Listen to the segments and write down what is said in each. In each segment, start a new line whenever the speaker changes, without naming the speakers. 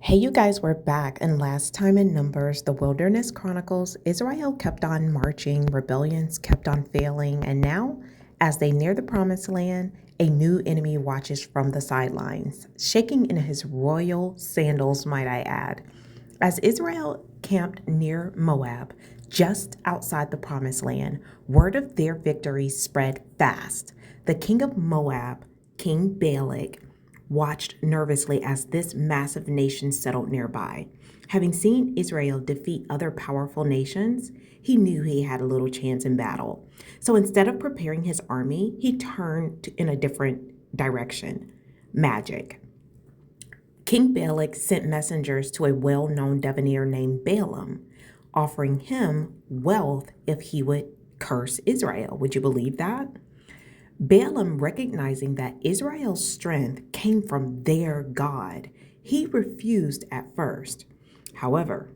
Hey, you guys, we're back. And last time in Numbers, the Wilderness Chronicles, Israel kept on marching, rebellions kept on failing. And now, as they near the promised land, a new enemy watches from the sidelines, shaking in his royal sandals, might I add. As Israel camped near Moab, just outside the promised land, word of their victory spread fast. The king of Moab, King Balak, watched nervously as this massive nation settled nearby. Having seen Israel defeat other powerful nations, he knew he had a little chance in battle. So instead of preparing his army, he turned in a different direction: magic. King Balak sent messengers to a well known diviner named Balaam, offering him wealth if he would curse Israel. Would you believe that? Balaam, recognizing that Israel's strength came from their God, he refused at first. However,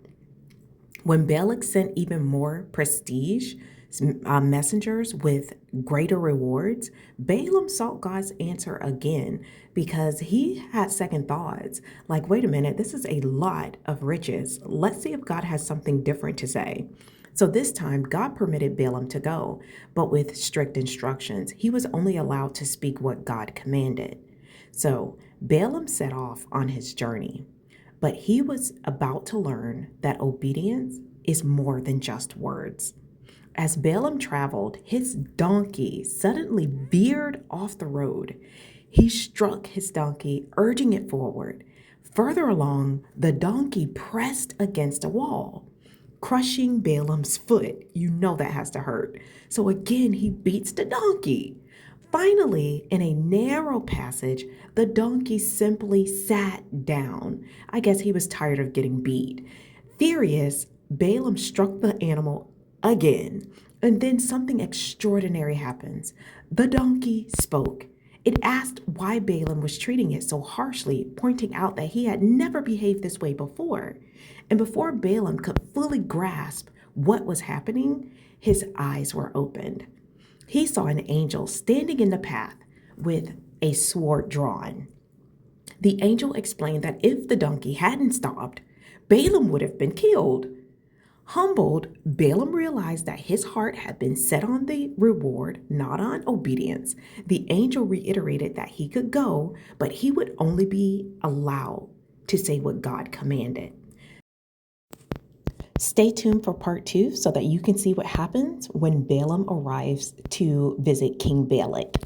when Balak sent even more prestige messengers with greater rewards, Balaam sought God's answer again because he had second thoughts. Like, wait a minute, this is a lot of riches. Let's see if God has something different to say. So this time, God permitted Balaam to go, but with strict instructions. He was only allowed to speak what God commanded. So Balaam set off on his journey, but he was about to learn that obedience is more than just words. As Balaam traveled, his donkey suddenly veered off the road. He struck his donkey, urging it forward. Further along, the donkey pressed against a wall, crushing Balaam's foot. You know that has to hurt. So again, he beats the donkey. Finally, in a narrow passage, the donkey simply sat down. I guess he was tired of getting beat. Furious, Balaam struck the animal again, and then something extraordinary happens. The donkey spoke. It asked why Balaam was treating it so harshly, pointing out that he had never behaved this way before. And before Balaam could fully grasp what was happening, his eyes were opened. He saw an angel standing in the path with a sword drawn. The angel explained that if the donkey hadn't stopped, Balaam would have been killed. Humbled, Balaam realized that his heart had been set on the reward, not on obedience. The angel reiterated that he could go, but he would only be allowed to say what God commanded. Stay tuned for part 2 so that you can see what happens when Balaam arrives to visit King Balak.